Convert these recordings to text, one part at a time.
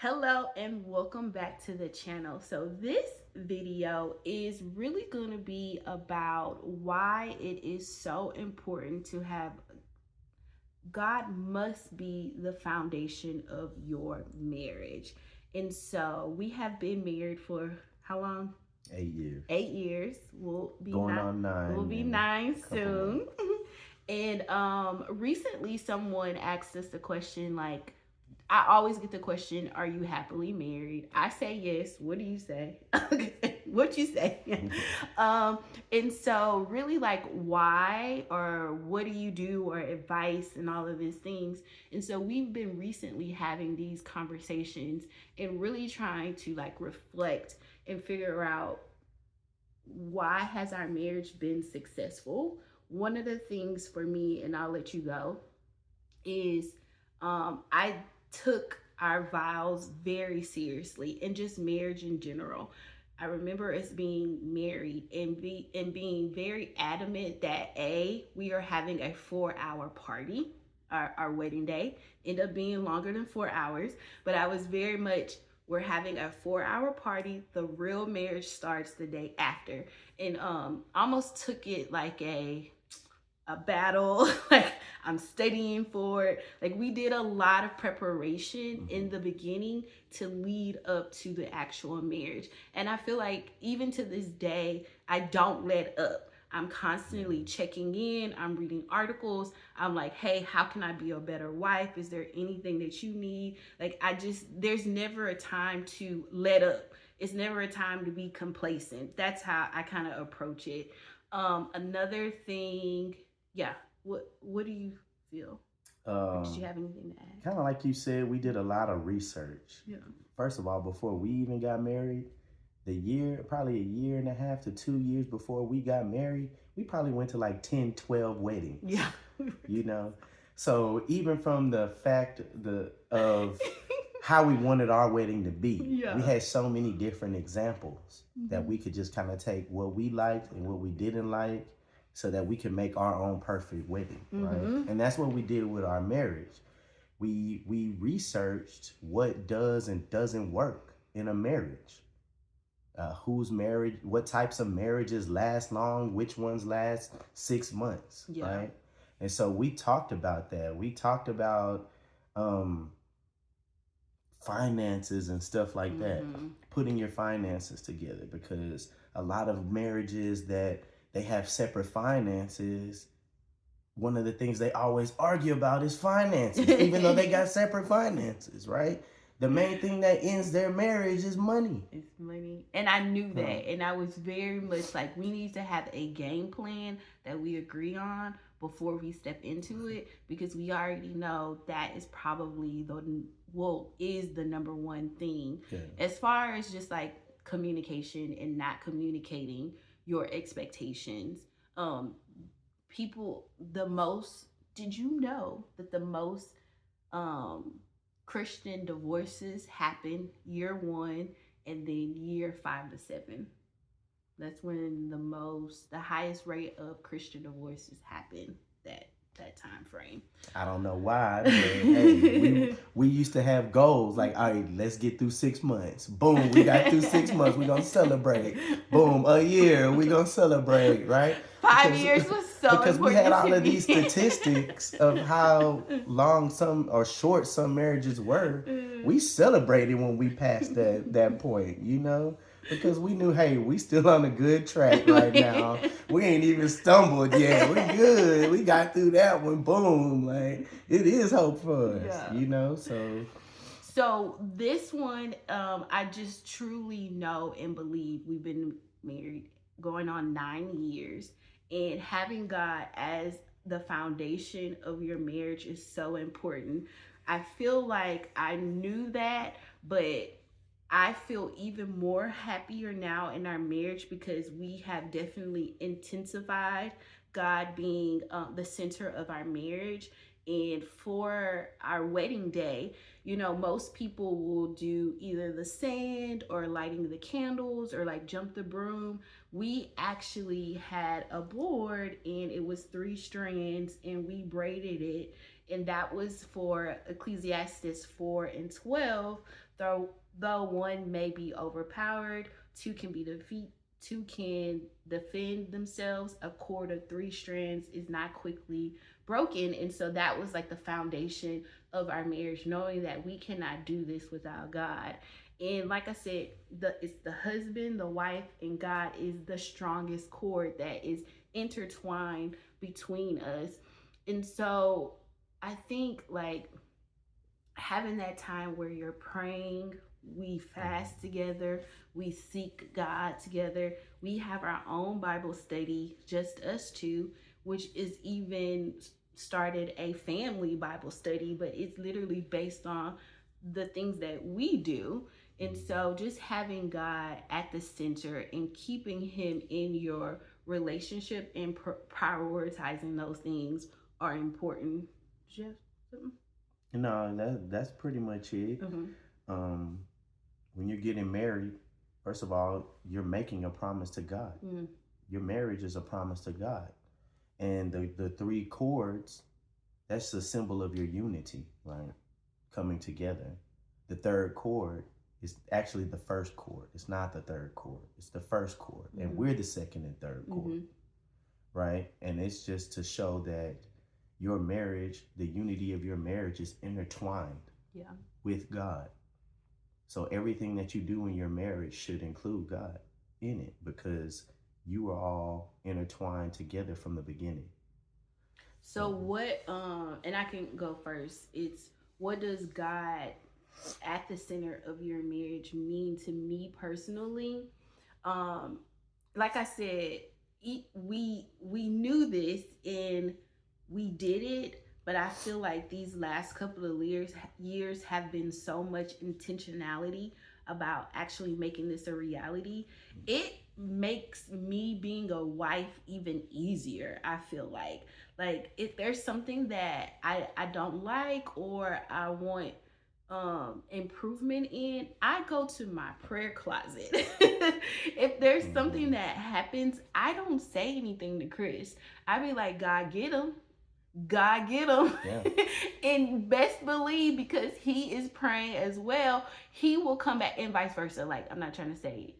Hello and welcome back to the channel. So this video is really going to be about why it is so important to have God must be the foundation of your marriage. And so we have been married for how long? 8 years. 8 years. We'll be Going nine. on We'll nine be in nine a couple soon. months. And recently someone asked us the question like, I always get the question, are you happily married? I say yes. What do you say? What you say? um, and so really like why or what do you do or advice and all of these things. And so we've been recently having these conversations and really trying to like reflect and figure out why has our marriage been successful. One of the things for me, and I'll let you go, is I took our vows very seriously and just marriage in general. I remember us being married and being very adamant that we are having a 4 hour party. Our wedding day ended up being longer than 4 hours, but I was very much, we're having a 4 hour party. The real marriage starts the day after. And almost took it like a battle. Like I'm studying for it. Like we did a lot of preparation in the beginning to lead up to the actual marriage. And I feel like even to this day, I don't let up. I'm constantly checking in. I'm reading articles. I'm like, hey, how can I be a better wife? Is there anything that you need? Like, there's never a time to let up. It's never a time to be complacent. That's how I kind of approach it. Another thing, yeah. What do you feel? Did you have anything to add? Kind of like you said, we did a lot of research. Yeah. First of all, before we even got married, probably a year and a half to 2 years before we got married, we probably went to like 10, 12 weddings. Yeah. You know? So even from the fact of how we wanted our wedding to be, Yeah. we had so many different examples that we could just kind of take what we liked and what we didn't like so that we could make our own perfect wedding, right? And that's what we did with our marriage. We researched what does and doesn't work in a marriage. Who's married, what types of marriages last long, which ones last 6 months, Yeah. right? And so we talked about that. We talked about finances and stuff like that, putting your finances together, because a lot of marriages that they have separate finances, one of the things they always argue about is finances, even though they got separate finances, right? The main thing that ends their marriage is money. It's money. And I knew that. And I was very much like, we need to have a game plan that we agree on before we step into it, because we already know that is probably is the number one thing. Yeah. As far as just like communication and not communicating your expectations. People, did you know that the most um Christian divorces happen year 1 and then year 5 to 7? That's when the highest rate of Christian divorces happen, that time frame. I don't know why, but hey, we used to have goals like, all right, let's get through 6 months. Boom, we got through 6 months. We're going to celebrate. Boom, a year, we're going to celebrate, right? 5 years was so because we important had all to of me. these statistics of how long some or short some marriages were. We celebrated when we passed that point, you know? Because we knew, hey, we still on a good track right now. We ain't even stumbled yet. We good. We got through that one. Boom. Like, it is hope for us, Yeah. you know? So this one, I just truly know and believe we've been married going on 9 years, and having God as the foundation of your marriage is so important. I feel like I knew that, but I feel even more happier now in our marriage because we have definitely intensified God being the center of our marriage. And for our wedding day, most people will do either the sand or lighting the candles or like jump the broom. We actually had a board and it was 3 strands and we braided it. And that was for Ecclesiastes 4:12. Though one may be overpowered, two can defend themselves. A cord of three strands is not quickly broken. And so that was like the foundation of our marriage, knowing that we cannot do this without God. And like I said, it's the husband, the wife, and God is the strongest cord that is intertwined between us. And so I think like having that time where you're praying, we fast together, we seek God together, we have our own Bible study, just us two, which is even started a family Bible study, but it's literally based on the things that we do. And so just having God at the center and keeping him in your relationship and prioritizing those things are important. Jeff, something? No, that's pretty much it. Um, when you're getting married, first of all, you're making a promise to God. Your marriage is a promise to God. And the three chords, that's a symbol of your unity, right? Coming together. The third chord is actually the first chord. It's not the third chord. It's the first chord. And we're the second and third chord, right? And it's just to show that your marriage, the unity of your marriage is intertwined with God. So everything that you do in your marriage should include God in it, because you are all intertwined together from the beginning. So what and I can go first. It's what does God at the center of your marriage mean to me personally? Like I said, we knew this and we did it, but I feel like these last couple of years have been so much intentionality about actually making this a reality. It makes me being a wife even easier. I feel like if there's something that I don't like or I want improvement in, I go to my prayer closet. If there's something that happens, I don't say anything to Chris. I be like, God get him, God get him. And best believe, because he is praying as well, he will come back, and vice versa. Like, I'm not trying to say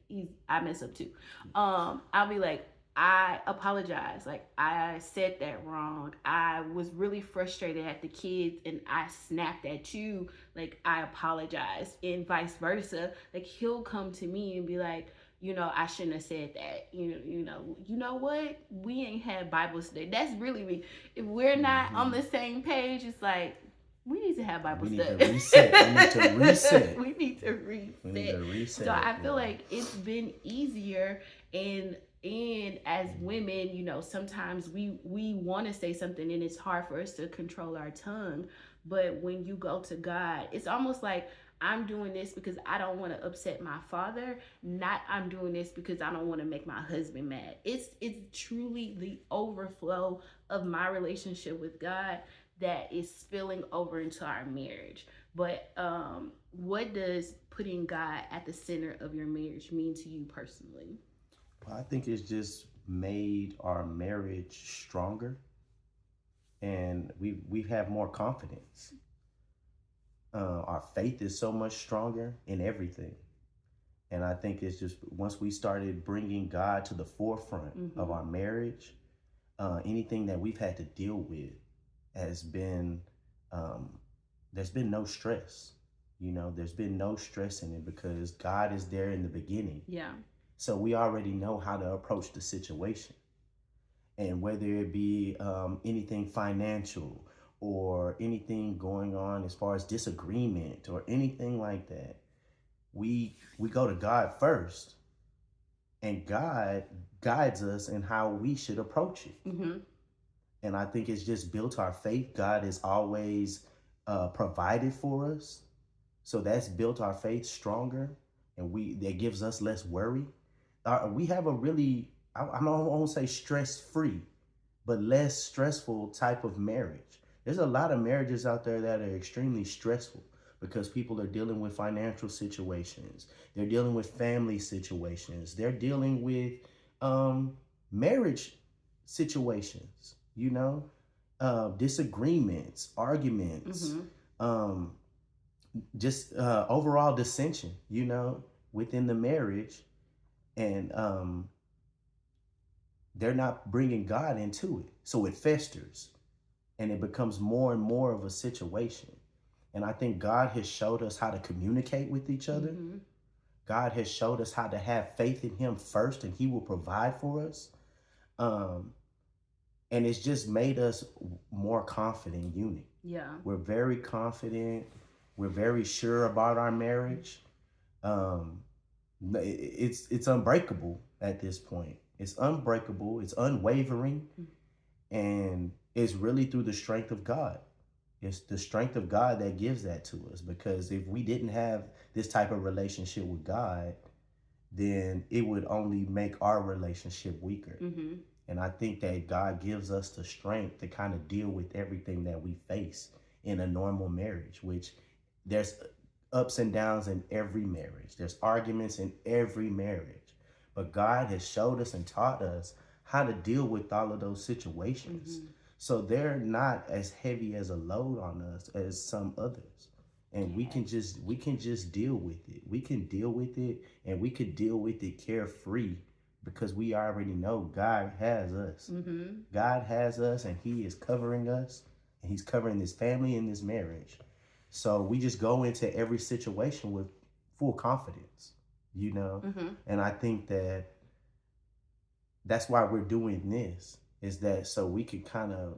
I mess up too. I'll be like, I apologize. Like, I said that wrong. I was really frustrated at the kids and I snapped at you. Like, I apologize. And vice versa. Like, he'll come to me and be like, I shouldn't have said that. You know what? We ain't had Bible study. That's really me. If we're not on the same page, it's like, we need to have Bible study. We need to reset. We need to reset. So I feel like it's been easier, and as women, sometimes we want to say something and it's hard for us to control our tongue. But when you go to God, it's almost like, I'm doing this because I don't want to upset my father, not I'm doing this because I don't want to make my husband mad. It's truly the overflow of my relationship with God that is spilling over into our marriage. But what does putting God at the center of your marriage mean to you personally? Well, I think it's just made our marriage stronger, and we have more confidence. Our faith is so much stronger in everything. And I think it's just once we started bringing God to the forefront of our marriage, anything that we've had to deal with has been, there's been no stress. There's been no stress in it because God is there in the beginning. Yeah. So we already know how to approach the situation. And whether it be anything financial or anything going on as far as disagreement or anything like that, we go to God first, and God guides us in how we should approach it. And I think it's just built our faith. God has always provided for us, so that's built our faith stronger, and that gives us less worry. We have a really, I won't say stress-free, but less stressful type of marriage. There's a lot of marriages out there that are extremely stressful because people are dealing with financial situations. They're dealing with family situations. They're dealing with marriage situations, disagreements, arguments, Mm-hmm. um, just overall dissension, within the marriage, and they're not bringing God into it, so it festers and it becomes more and more of a situation. And I think God has showed us how to communicate with each other. Mm-hmm. God has showed us how to have faith in Him first, and He will provide for us. Um, and it's just made us more confident unit. Yeah. We're very confident. We're very sure about our marriage. Um, it's unbreakable at this point. It's unbreakable. It's unwavering, and it's really through the strength of God. It's the strength of God that gives that to us. Because if we didn't have this type of relationship with God, then it would only make our relationship weaker. Mm-hmm. And I think that God gives us the strength to kind of deal with everything that we face in a normal marriage, which there's ups and downs in every marriage. There's arguments in every marriage. But God has showed us and taught us how to deal with all of those situations. Mm-hmm. So they're not as heavy as a load on us as some others. And we can just deal with it. We can deal with it, and we can deal with it carefree, because we already know God has us. Mm-hmm. God has us, and He is covering us, and He's covering this family and this marriage. So we just go into every situation with full confidence, Mm-hmm. And I think that that's why we're doing this, is that so we can kind of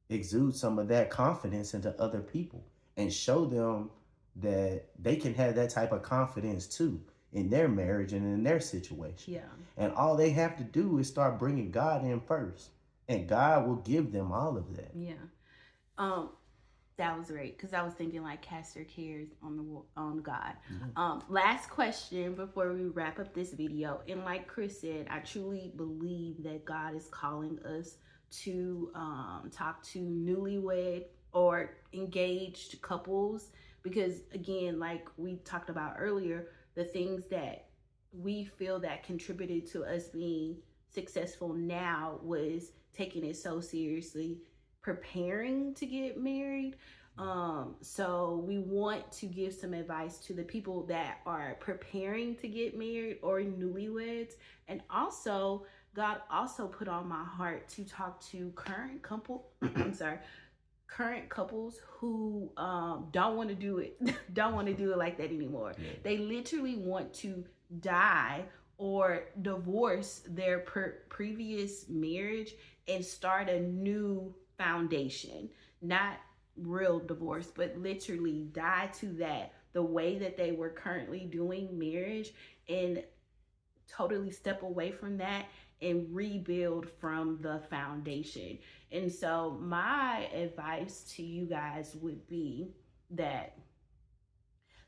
exude some of that confidence into other people and show them that they can have that type of confidence too in their marriage and in their situation. Yeah. And all they have to do is start bringing God in first, and God will give them all of that. Yeah. That was great, because I was thinking like cast your cares on God. Last question before we wrap up this video. And like Chris said, I truly believe that God is calling us to talk to newlywed or engaged couples, because again, like we talked about earlier, the things that we feel that contributed to us being successful now was taking it so seriously, preparing to get married. So we want to give some advice to the people that are preparing to get married or newlyweds. And also, God also put on my heart to talk to current current couples who don't want to do it don't want to do it like that anymore. Yeah. They literally want to die or divorce their previous marriage and start a new foundation. Not real divorce, but literally die to that, the way that they were currently doing marriage, and totally step away from that and rebuild from the foundation. And so my advice to you guys would be that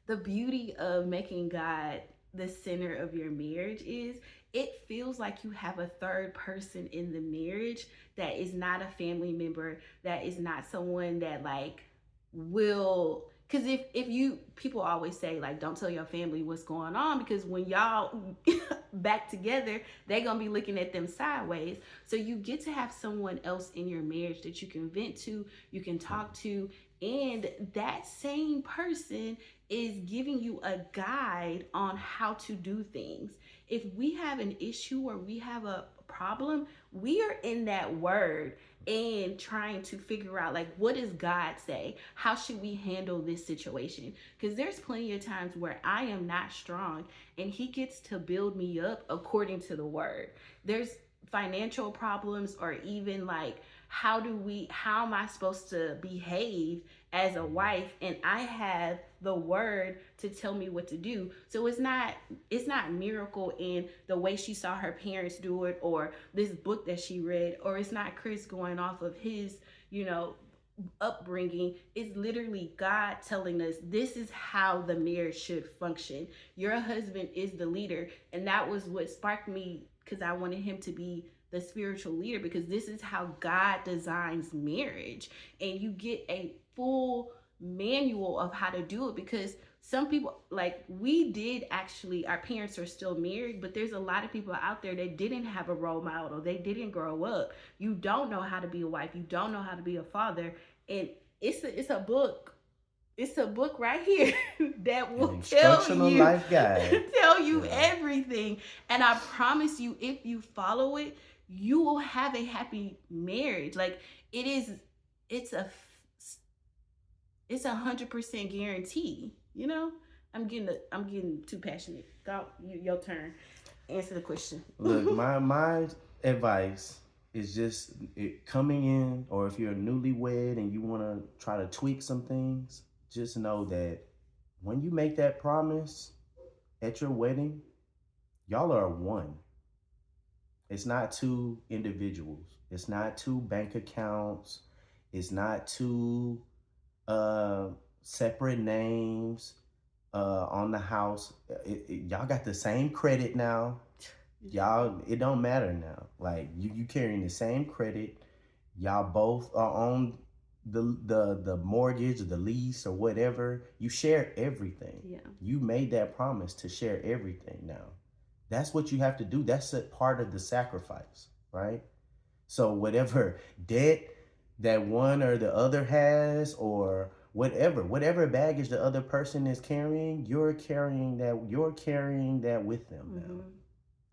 the beauty of making God the center of your marriage is it feels like you have a third person in the marriage that is not a family member, that is not someone that like will, because if you, people always say like don't tell your family what's going on, because when y'all back together they're gonna be looking at them sideways. So you get to have someone else in your marriage that you can vent to, you can talk to, and that same person is giving you a guide on how to do things. If we have an issue or we have a problem, we are in that word and trying to figure out like, what does God say? How should we handle this situation? Because there's plenty of times where I am not strong and He gets to build me up according to the word. There's financial problems, or even like, how am I supposed to behave as a wife, and I have the word to tell me what to do. So it's not miracle in the way she saw her parents do it, or this book that she read, or it's not Chris going off of his upbringing. It's literally God telling us this is how the marriage should function. Your husband is the leader, and that was what sparked me, because I wanted him to be the spiritual leader, because this is how God designs marriage, and you get a full manual of how to do it. Because some people, like, we did actually, our parents are still married, but there's a lot of people out there that didn't have a role model. They didn't grow up. You don't know how to be a wife. You don't know how to be a father. And it's a book. It's a book right here that An will tell instructional you life guide. tell you Yeah. everything. And I promise you, if you follow it, you will have a happy marriage. Like, it is, it's a it's 100% guarantee. You know, I'm getting too passionate. Go, your turn. Answer the question. Look, my advice is just coming in, or if you're newlywed and you want to try to tweak some things, just know that when you make that promise at your wedding, y'all are one. It's not two individuals. It's not two bank accounts. It's not two uh, separate names on the house. Y'all got the same credit now. Y'all, it don't matter now. Like you carrying the same credit. Y'all both are on the mortgage or the lease or whatever. You share everything. Yeah. You made that promise to share everything now. That's what you have to do. That's a part of the sacrifice, right? So whatever debt that one or the other has, or whatever baggage the other person is carrying, you're carrying that with them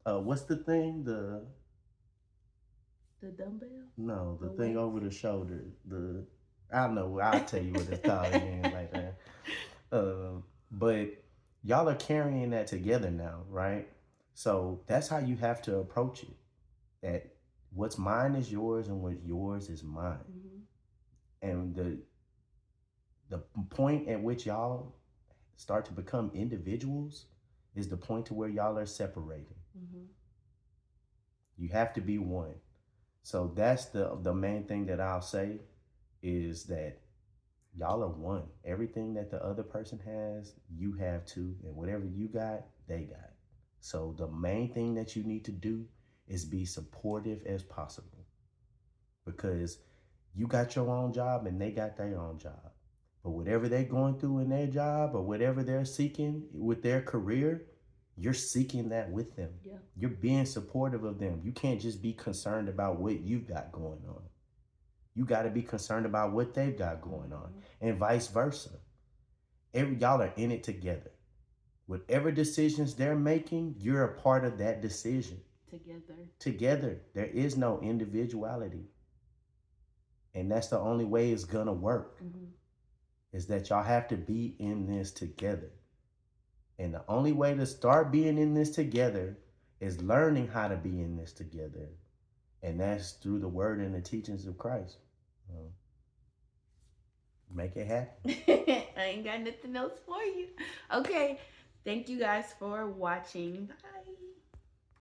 now. What's the thing? The dumbbell? No, the thing over the shoulder. I don't know. I'll tell you what it's called again like that. But y'all are carrying that together now, right? So that's how you have to approach it. That what's mine is yours, and what's yours is mine. And the point at which y'all start to become individuals is the point to where y'all are separating. You have to be one. So that's the main thing that I'll say is that y'all are one. Everything that the other person has, you have too, and whatever you got, they got. So the main thing that you need to do is be supportive as possible, because you got your own job and they got their own job. But whatever they're going through in their job, or whatever they're seeking with their career, you're seeking that with them. Yeah. You're being supportive of them. You can't just be concerned about what you've got going on. You got to be concerned about what they've got going on, and vice versa. Y'all are in it together. Whatever decisions they're making, you're a part of that decision. Together. There is no individuality. And that's the only way it's going to work, is that y'all have to be in this together. And the only way to start being in this together is learning how to be in this together. And that's through the word and the teachings of Christ. Make it happen. I ain't got nothing else for you. Okay. Thank you guys for watching. Bye.